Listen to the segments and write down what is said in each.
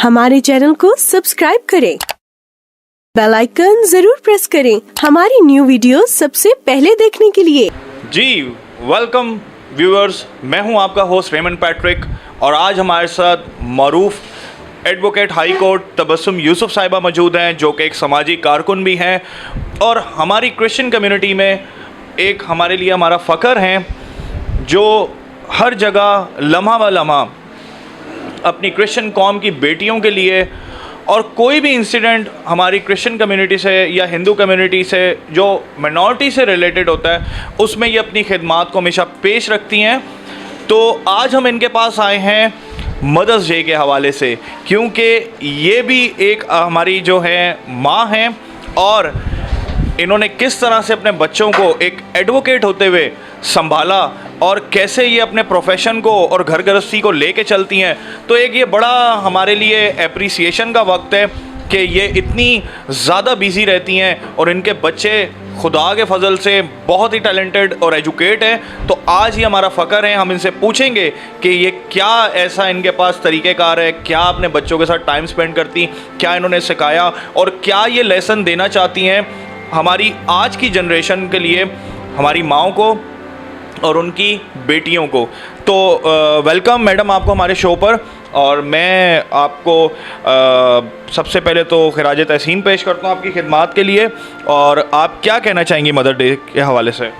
हमारे चैनल को सब्सक्राइब करें, बेल आइकन जरूर प्रेस करें हमारी न्यू वीडियो सबसे पहले देखने के लिए। जी वेलकम व्यूअर्स, मैं हूं आपका होस्ट रेमन पैट्रिक और आज हमारे साथ मरूफ advocate high court Tabassum Yusuf साहिबा मौजूद हैं, जो कि एक सामाजिक कारकुन भी हैं और हमारी क्रिश्चियन कम्युनिटी में एक हमारे लिए हमारा फ़ख्र हैं, जो हर जगह लम्हा व लम्हा अपनी क्रिश्चियन कौम की बेटियों के लिए और कोई भी इंसिडेंट हमारी क्रिश्चियन कम्युनिटी से या हिंदू कम्युनिटी से जो मिनॉरिटी से रिलेटेड होता है उसमें ये अपनी खिदमात को हमेशा पेश रखती हैं। तो आज हम इनके पास आए हैं मदर्स डे के हवाले से, क्योंकि ये भी एक हमारी जो है माँ हैं और इन्होंने किस तरह से अपने बच्चों को एक एडवोकेट होते हुए संभाला और कैसे ये अपने प्रोफेशन को और घर गृहस्थी को लेके चलती हैं। तो एक ये बड़ा हमारे लिए एप्रिसिएशन का वक्त है कि ये इतनी ज़्यादा बिज़ी रहती हैं और इनके बच्चे खुदा के फजल से बहुत ही टैलेंटेड और एजुकेट हैं। तो आज ही हमारा फ़ख्र है, हम इनसे पूछेंगे कि ये क्या ऐसा इनके पास तरीक़ेकार है, क्या अपने बच्चों के साथ टाइम स्पेंड करती, क्या इन्होंने सिखाया और क्या ये लेसन देना चाहती हैं हमारी आज की जनरेशन के लिए, हमारी माँओं को और उनकी बेटियों को। तो वेलकम मैडम आपको हमारे शो पर, और मैं आपको सबसे पहले तो खिराज तहसीन पेश करता हूँ आपकी खिदमात के लिए। और आप क्या कहना चाहेंगी मदर डे के हवाले से?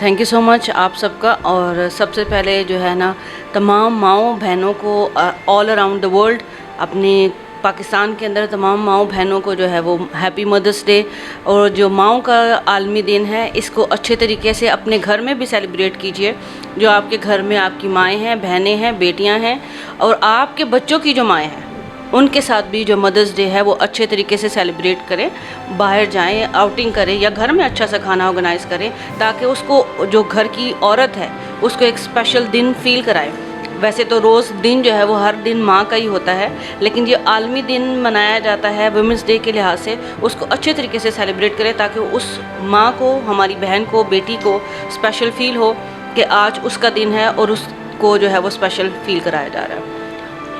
थैंक यू सो मच आप सबका। और सबसे पहले जो है ना, तमाम माँओं बहनों को ऑल अराउंड द वर्ल्ड, अपनी पाकिस्तान के अंदर तमाम माँओं बहनों को जो है वो हैप्पी मदर्स डे। और जो माँओं का आलमी दिन है, इसको अच्छे तरीके से अपने घर में भी सेलिब्रेट कीजिए। जो आपके घर में आपकी माएँ हैं, बहनें हैं, बेटियां हैं और आपके बच्चों की जो माएँ हैं, उनके साथ भी जो मदर्स डे है वो अच्छे तरीके से सेलिब्रेट करें। बाहर जाएं, आउटिंग करें या घर में अच्छा सा खाना ऑर्गेनाइज़ करें, ताकि उसको जो घर की औरत है उसको एक स्पेशल दिन फील कराएं। वैसे तो रोज़ दिन जो है वो हर दिन माँ का ही होता है, लेकिन ये आलमी दिन मनाया जाता है वुमेंस डे के लिहाज से, उसको अच्छे तरीके से सेलिब्रेट करें ताकि उस माँ को, हमारी बहन को, बेटी को स्पेशल फ़ील हो कि आज उसका दिन है और उसको जो है वो स्पेशल फ़ील कराया जा रहा है।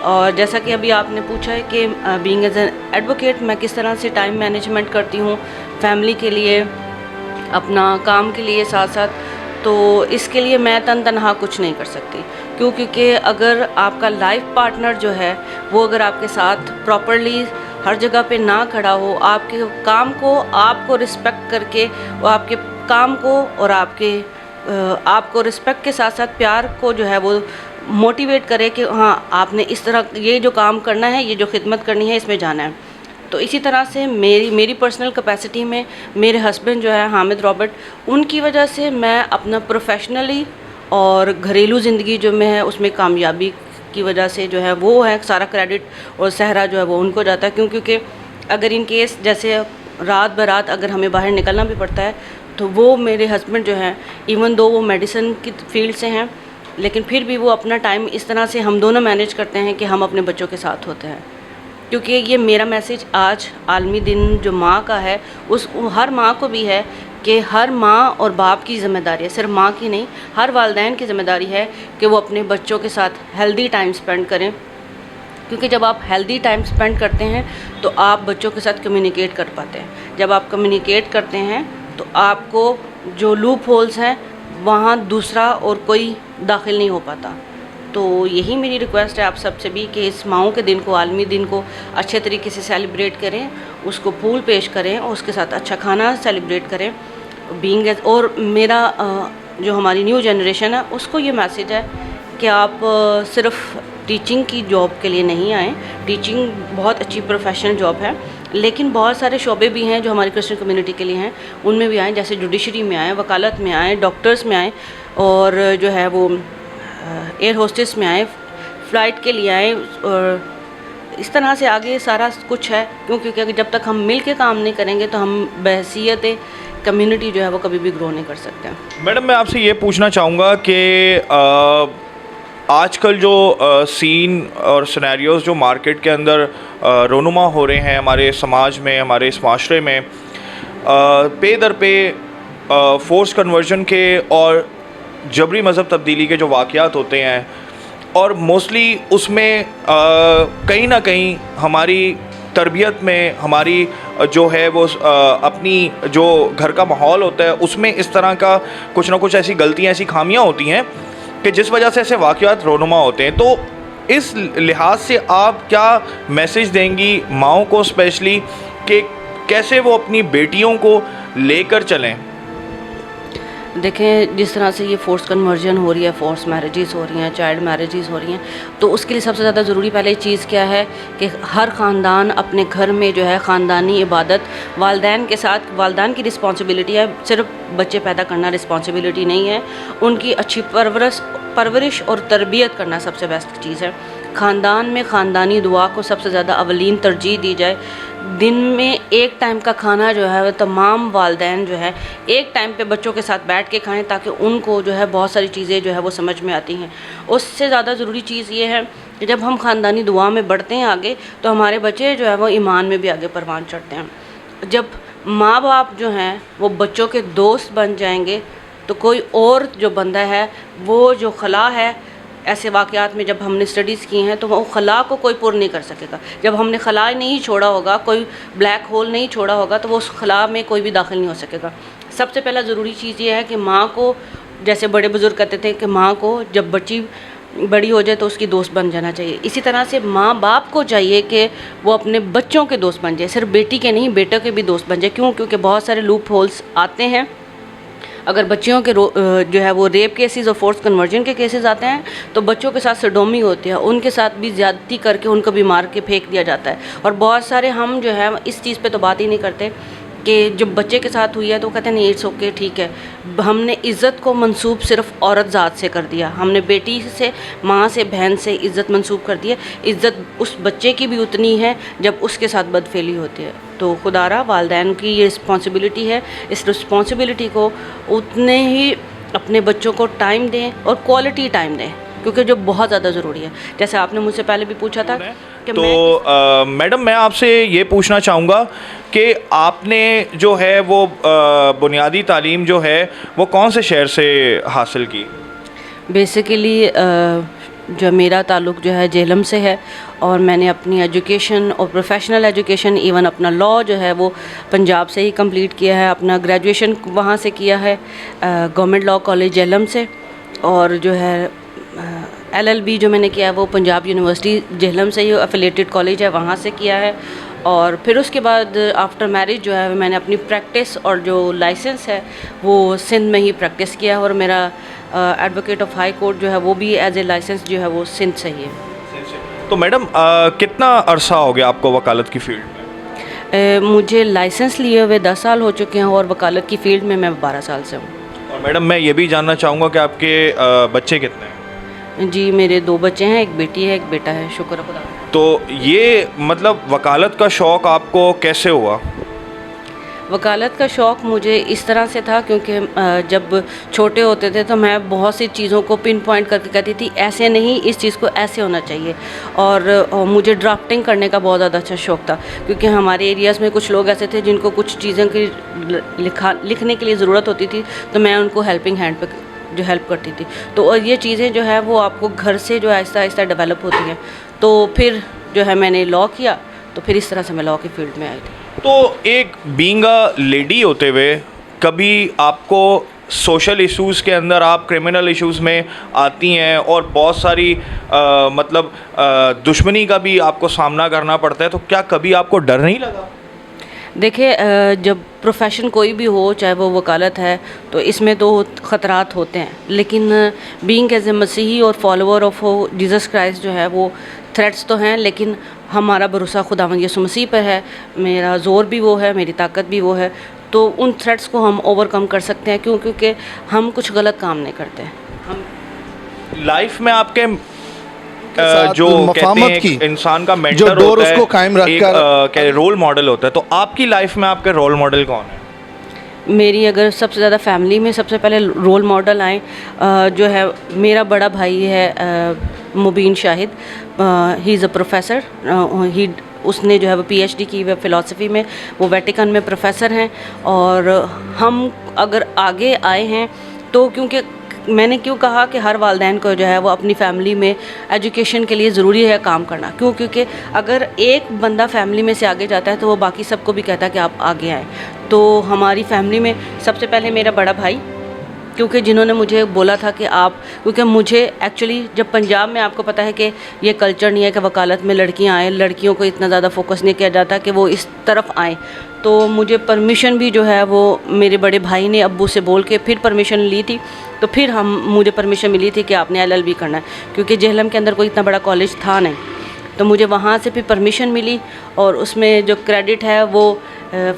और जैसा कि अभी आपने पूछा है कि बीइंग एज एन एडवोकेट मैं किस तरह से टाइम मैनेजमेंट करती हूँ फैमिली के लिए, अपना काम के लिए साथ साथ, तो इसके लिए मैं तनहा कुछ नहीं कर सकती। क्योंकि अगर आपका लाइफ पार्टनर जो है वो अगर आपके साथ प्रॉपरली हर जगह पे ना खड़ा हो, आपके काम को आपको रिस्पेक्ट करके, वो आपके काम को और आपको रिस्पेक्ट के साथ साथ प्यार को जो है वो मोटिवेट करे कि हाँ आपने इस तरह ये जो काम करना है, ये जो खिदमत करनी है, इसमें जाना है। तो इसी तरह से मेरी पर्सनल कैपेसिटी में मेरे हस्बैंड जो है हामिद रॉबर्ट, उनकी वजह से मैं अपना प्रोफेशनली और घरेलू ज़िंदगी जो में है उसमें कामयाबी की वजह से जो है वो है सारा क्रेडिट और सहरा जो है वो उनको जाता है। क्योंकि अगर इन केस जैसे रात बरात अगर हमें बाहर निकलना भी पड़ता है तो वो मेरे हस्बैंड जो हैं, इवन दो वो मेडिसिन की फील्ड से हैं, लेकिन फिर भी वो अपना टाइम इस तरह से हम दोनों मैनेज करते हैं कि हम अपने बच्चों के साथ होते हैं। क्योंकि ये मेरा मैसेज आज आलमी दिन जो माँ का है, उस हर माँ को भी है कि हर माँ और बाप की ज़िम्मेदारी है, सिर्फ माँ की नहीं, हर वालिदैन की ज़िम्मेदारी है कि वो अपने बच्चों के साथ हेल्दी टाइम स्पेंड करें। क्योंकि जब आप हेल्दी टाइम स्पेंड करते हैं तो आप बच्चों के साथ कम्युनिकेट कर पाते हैं। जब आप कम्युनिकेट करते हैं तो आपको जो लूप होल्स हैं वहाँ दूसरा और कोई दाखिल नहीं हो पाता। तो यही मेरी रिक्वेस्ट है आप सबसे भी कि इस माँओं के दिन को, आलमी दिन को अच्छे तरीके से सेलिब्रेट करें, उसको फूल पेश करें और उसके साथ अच्छा खाना सेलिब्रेट करें। बीइंग एज, और मेरा जो हमारी न्यू जनरेशन है उसको ये मैसेज है कि आप सिर्फ टीचिंग की जॉब के लिए नहीं आए। टीचिंग बहुत अच्छी प्रोफेशनल जॉब है, लेकिन बहुत सारे शोबे भी हैं जो हमारी क्रिश्चियन कम्युनिटी के लिए हैं, उनमें भी आएँ। जैसे जुडिशरी में आएँ, वकालत में आएँ, डॉक्टर्स में आएँ और जो है वो एयर होस्टेस में आए, फ़्लाइट के लिए आए, और इस तरह से आगे सारा कुछ है। क्योंकि जब तक हम मिल के काम नहीं करेंगे तो हम बहसीयत कम्युनिटी जो है वो कभी भी ग्रो नहीं कर सकते। मैडम मैं आपसे ये पूछना चाहूँगा कि आजकल जो सीन और सिनेरियोज़ जो मार्केट के अंदर रोनुमा हो रहे हैं हमारे समाज में, हमारे इस माशरे में, पे दर पे फोर्स कन्वर्जन के और जबरी मज़हब तब्दीली के जो वाक़यात होते हैं, और मोस्टली उसमें कहीं ना कहीं हमारी तरबियत में, हमारी जो है वो अपनी जो घर का माहौल होता है उसमें इस तरह का कुछ ना कुछ ऐसी गलतियाँ, ऐसी खामियां होती हैं कि जिस वजह से ऐसे वाक़यात रोनुमा होते हैं। तो इस लिहाज से आप क्या मैसेज देंगी माओं को स्पेशली कि कैसे वो अपनी बेटियों को लेकर चलें? देखें, जिस तरह से ये फ़ोर्स कन्वर्जन हो रही है, फ़ोर्स मैरिजेस हो रही हैं, चाइल्ड मैरिजेस हो रही हैं, तो उसके लिए सबसे ज़्यादा ज़रूरी पहले चीज़ क्या है कि हर ख़ानदान अपने घर में जो है ख़ानदानी इबादत वालिदैन के साथ, वालिदैन की रिस्पॉन्सिबिलिटी है, सिर्फ बच्चे पैदा करना रिस्पॉन्सिबिलिटी नहीं है, उनकी अच्छी परवरिश और तरबियत करना सबसे बेस्ट चीज़ है। ख़ानदान में ख़ानदानी दुआ को सबसे ज़्यादा अवलीन तरजीह दी जाए। दिन में एक टाइम का खाना जो है तमाम वालिदैन जो है एक टाइम पे बच्चों के साथ बैठ के खाएं, ताकि उनको जो है बहुत सारी चीज़ें जो है वो समझ में आती हैं। उससे ज़्यादा ज़रूरी चीज़ ये है कि जब हम ख़ानदानी दुआ में बढ़ते हैं आगे, तो हमारे बच्चे जो है वो ईमान में भी आगे परवान चढ़ते हैं। जब माँ बाप जो हैं वो बच्चों के दोस्त बन जाएंगे, तो कोई और जो बंदा है वो जो खला है, ऐसे वाक़यात में जब हमने स्टडीज़ की हैं तो वो खला को कोई पुर नहीं कर सकेगा। जब हमने खला नहीं छोड़ा होगा, कोई ब्लैक होल नहीं छोड़ा होगा, तो वो उस खला में कोई भी दाखिल नहीं हो सकेगा। सबसे पहला ज़रूरी चीज़ ये है कि माँ को, जैसे बड़े बुज़ुर्ग कहते थे कि माँ को जब बच्ची बड़ी हो जाए तो उसकी दोस्त बन जाना चाहिए, इसी तरह से माँ बाप को चाहिए कि वो अपने बच्चों के दोस्त बन जाए, सिर्फ बेटी के नहीं बेटों के भी दोस्त बन जाए। क्यों? क्योंकि बहुत सारे लूप होल्स आते हैं। अगर बच्चियों के जो है वो रेप केसेस और फोर्स कन्वर्जन के केसेस आते हैं, तो बच्चों के साथ सडोमी होती है, उनके साथ भी ज़्यादती करके उनको भी मार के फेंक दिया जाता है। और बहुत सारे हम जो है इस चीज़ पे तो बात ही नहीं करते कि जब बच्चे के साथ हुई है तो कहते हैं नहीं, इट्स ओके, ठीक है। हमने इज़्ज़त को मंसूब सिर्फ औरत ज़ात से कर दिया, हमने बेटी से, माँ से, बहन से इज़्ज़त मंसूब कर दी है। इज़्ज़त उस बच्चे की भी उतनी है जब उसके साथ बदफेली होती है। तो खुदारा वालिदैन की ये रिस्पॉन्सिबिलिटी है, इस रिस्पॉन्सिबिलिटी को उतने ही अपने बच्चों को टाइम दें और क्वालिटी टाइम दें, क्योंकि जो बहुत ज़्यादा ज़रूरी है। जैसे आपने मुझसे पहले भी पूछा था कि तो मैडम मैं आपसे ये पूछना चाहूँगा कि आपने जो है वो बुनियादी तालीम जो है वो कौन से शहर से हासिल की? बेसिकली जो मेरा ताल्लुक़ जो है जेहलम से है, और मैंने अपनी एजुकेशन और प्रोफेशनल एजुकेशन, इवन अपना लॉ जो है वो पंजाब से ही कंप्लीट किया है। अपना ग्रेजुएशन वहाँ से किया है गवर्नमेंट लॉ कॉलेज जेहलम से, और जो है LLB जो मैंने किया है वो पंजाब यूनिवर्सिटी जेहलम से ही एफिलेटेड कॉलेज है, वहाँ से किया है। और फिर उसके बाद आफ्टर मैरिज जो है मैंने अपनी प्रैक्टिस और जो लाइसेंस है वो सिंध में ही प्रैक्टिस किया है, और मेरा एडवोकेट ऑफ हाई कोर्ट जो है वो भी एज ए लाइसेंस जो है वो सिंध से ही है। तो मैडम कितना अरसा हो गया आपको वकालत की फील्ड में? मुझे लाइसेंस लिए हुए 10 साल हो चुके हैं, और वकालत की फ़ील्ड में मैं 12 साल से हूँ। और मैडम मैं ये भी जानना चाहूँगा कि आपके बच्चे कितने हैं? जी, मेरे 2 बच्चे हैं, एक बेटी है, एक बेटा है, शुक्र खुदा। तो ये मतलब वकालत का शौक़ आपको कैसे हुआ? वकालत का शौक़ मुझे इस तरह से था क्योंकि जब छोटे होते थे तो मैं बहुत सी चीज़ों को पिन पॉइंट करके कहती थी ऐसे नहीं, इस चीज़ को ऐसे होना चाहिए। और मुझे ड्राफ्टिंग करने का बहुत ज़्यादा अच्छा शौक़ था, क्योंकि हमारे एरियाज़ में कुछ लोग ऐसे थे जिनको कुछ चीज़ों की लिखने के लिए ज़रूरत होती थी, तो मैं उनको हेल्पिंग हैंड पे जो हेल्प करती थी। तो और ये चीज़ें जो है वो आपको घर से जो आहिस्ता आहिस्ता डेवलप होती हैं। तो फिर जो है मैंने लॉ किया, तो फिर इस तरह से मैं लॉ की फील्ड में आई थी। तो एक बीइंग अ लेडी होते हुए कभी आपको सोशल इश्यूज़ के अंदर आप क्रिमिनल इश्यूज़ में आती हैं और बहुत सारी मतलब दुश्मनी का भी आपको सामना करना पड़ता है, तो क्या कभी आपको डर नहीं लगा? देखिए, जब प्रोफेशन कोई भी हो, चाहे वो वकालत है, तो इसमें तो ख़तरात होते हैं, लेकिन बीइंग एज ए मसीही और फॉलोअर ऑफ जीसस क्राइस्ट जो है वो थ्रेट्स तो हैं, लेकिन हमारा भरोसा खुदावंद यीशु मसीह पर है। मेरा ज़ोर भी वो है, मेरी ताकत भी वो है, तो उन थ्रेट्स को हम ओवरकम कर सकते हैं। क्यों? क्योंकि हम कुछ गलत काम नहीं करते। हम लाइफ में आपके जो कहते हैं कि इंसान का मेंटर होता है, उसको कायम रखकर रोल मॉडल होता है, तो आपकी लाइफ में आपके रोल मॉडल कौन है? मेरी अगर सबसे ज़्यादा फैमिली में सबसे पहले रोल मॉडल आए जो है मेरा बड़ा भाई है Mubeen Shahid. He is a professor. उसने जो है वो PhD की है फ़िलासफ़ी में, वो वेटिकन में प्रोफेसर हैं। और हम अगर आगे आए हैं तो क्योंकि मैंने क्यों कहा कि हर वालिदैन को जो है वो अपनी फैमिली में एजुकेशन के लिए ज़रूरी है काम करना, क्यों? क्योंकि अगर एक बंदा फैमिली में से आगे जाता है तो वो बाकी सबको भी कहता है कि आप आगे आएँ। तो हमारी फैमिली में सबसे पहले मेरा बड़ा भाई, क्योंकि जिन्होंने मुझे बोला था कि आप, क्योंकि मुझे एक्चुअली जब पंजाब में आपको पता है कि ये कल्चर नहीं है कि वकालत में लड़कियां आएँ, लड़कियों को इतना ज़्यादा फोकस नहीं किया जाता कि वो इस तरफ आएँ। तो मुझे परमिशन भी जो है वो मेरे बड़े भाई ने अब्बू से बोल के फिर परमिशन ली थी। तो फिर मुझे परमिशन मिली थी कि आपने LLB करना है, क्योंकि जेहलम के अंदर कोई इतना बड़ा कॉलेज था नहीं। तो मुझे वहाँ से फिर परमिशन मिली और उसमें जो क्रेडिट है वो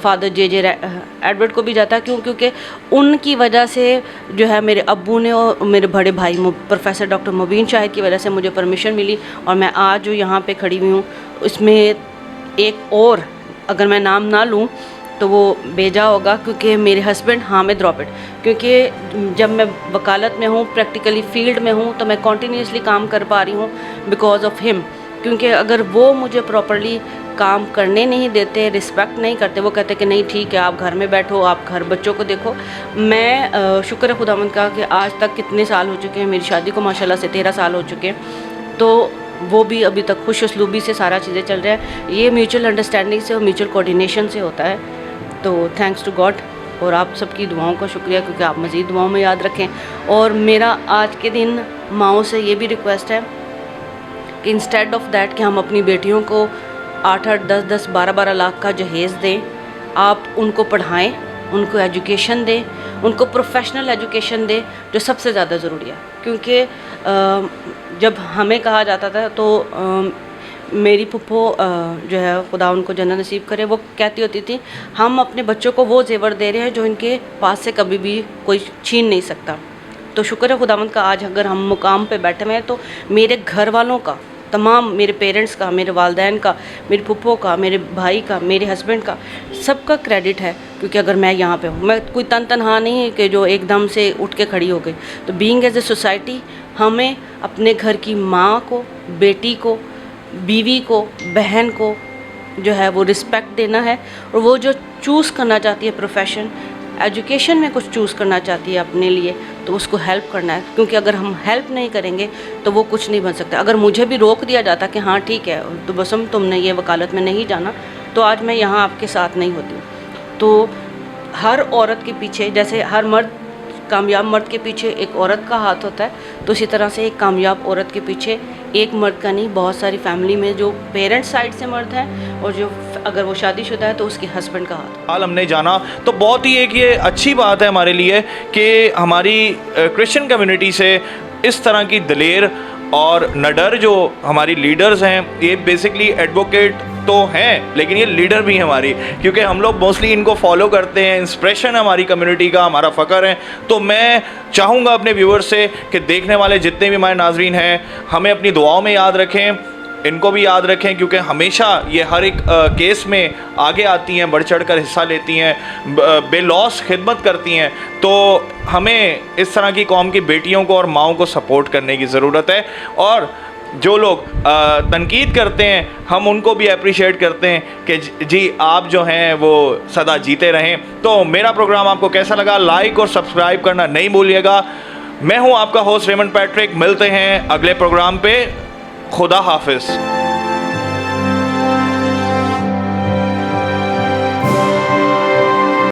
फादर JJ एडवर्ड को भी जाता है। क्यों? क्योंकि उनकी वजह से जो है मेरे अब्बू ने और मेरे बड़े भाई प्रोफेसर डॉक्टर मुबीन शाहिद की वजह से मुझे परमिशन मिली और मैं आज जो यहाँ पे खड़ी हुई हूँ। इसमें एक और अगर मैं नाम ना लूँ तो वो बेजा होगा, क्योंकि मेरे हस्बैंड हामिद रॉबर्ट, क्योंकि जब मैं वकालत में हूँ, प्रैक्टिकली फील्ड में हूँ, तो मैं कॉन्टीन्यूसली काम कर पा रही हूँ बिकॉज ऑफ हिम। क्योंकि अगर वो मुझे प्रॉपरली काम करने नहीं देते, रिस्पेक्ट नहीं करते, वो कहते कि नहीं ठीक है आप घर में बैठो, आप घर बच्चों को देखो। मैं शुक्र है खुदावंद का कि आज तक कितने साल हो चुके हैं, मेरी शादी को माशाल्लाह से 13 साल हो चुके हैं, तो वो भी अभी तक खुश उसलूबी से सारा चीज़ें चल रहा है। ये म्यूचुअल अंडरस्टैंडिंग से और म्यूचुअल कोऑर्डिनेशन से होता है। तो थैंक्स टू गॉड और आप सबकी दुआओं का शुक्रिया, क्योंकि आप मज़ीद दुआओं में याद रखें। और मेरा आज के दिन माओ से ये भी रिक्वेस्ट है कि इंस्टेड ऑफ दैट कि हम अपनी बेटियों को 8-8, 10-10, 12-12 लाख का जहेज़ दें, आप उनको पढ़ाएं, उनको एजुकेशन दें, उनको प्रोफेशनल एजुकेशन दें, जो सबसे ज़्यादा ज़रूरी है। क्योंकि जब हमें कहा जाता था तो मेरी फुप्पो जो है खुदा उनको जन्नत नसीब करे, वो कहती होती थी हम अपने बच्चों को वो जेवर दे रहे हैं जो इनके पास से कभी भी कोई छीन नहीं सकता। तो शुक्र है खुदावंद का आज अगर हम मुकाम पे बैठे हुए हैं तो मेरे घर वालों का, तमाम मेरे पेरेंट्स का, मेरे वालिदैन का, मेरी फुप्पो का, मेरे भाई का, मेरे हस्बैंड का, सबका क्रेडिट है। क्योंकि अगर मैं यहाँ पे हूँ, मैं कोई तनहा नहीं है कि जो एकदम से उठ के खड़ी हो गई। तो बीइंग एज ए सोसाइटी हमें अपने घर की माँ को, बेटी को, बीवी को, बहन को जो है वो रिस्पेक्ट देना है। और वो जो चूज़ करना चाहती है प्रोफेशन, एजुकेशन में कुछ चूज़ करना चाहती है अपने लिए, तो उसको हेल्प करना है। क्योंकि अगर हम हेल्प नहीं करेंगे तो वो कुछ नहीं बन सकता। अगर मुझे भी रोक दिया जाता कि हाँ ठीक है तो बसम तुमने ये वकालत में नहीं जाना, तो आज मैं यहाँ आपके साथ नहीं होती। तो हर औरत के पीछे, जैसे हर मर्द, कामयाब मर्द के पीछे एक औरत का हाथ होता है, तो इसी तरह से एक कामयाब औरत के पीछे एक मर्द का नहीं, बहुत सारी फैमिली में जो पेरेंट्स साइड से मर्द हैं और जो अगर वो शादीशुदा है तो उसके हस्बैंड का हाथ। हाल हमने जाना तो बहुत ही एक ये अच्छी बात है हमारे लिए कि हमारी क्रिश्चियन कम्युनिटी से इस तरह की दलेर और नडर जो हमारी लीडर्स हैं, ये बेसिकली एडवोकेट तो हैं लेकिन ये लीडर भी हैं हमारी, क्योंकि हम लोग मोस्टली इनको फॉलो करते हैं, इंस्पिरेशन है हमारी कम्युनिटी का, हमारा फ़ख्र है। तो मैं चाहूँगा अपने व्यूअर्स से कि देखने वाले जितने भी हमारे नाजरीन हैं, हमें अपनी दुआओं में याद रखें, इनको भी याद रखें, क्योंकि हमेशा ये हर एक केस में आगे आती हैं, बढ़ चढ़ कर हिस्सा लेती हैं, बेलौस खिदमत करती हैं। तो हमें इस तरह की कौम की बेटियों को और माओं को सपोर्ट करने की ज़रूरत है। और जो लोग तनकीद करते हैं, हम उनको भी अप्रिशिएट करते हैं कि जी आप जो हैं वो सदा जीते रहें। तो मेरा प्रोग्राम आपको कैसा लगा, लाइक और सब्सक्राइब करना नहीं भूलिएगा। मैं हूं आपका होस्ट रेमंड पैट्रिक, मिलते हैं अगले प्रोग्राम पे। खुदा हाफिज़।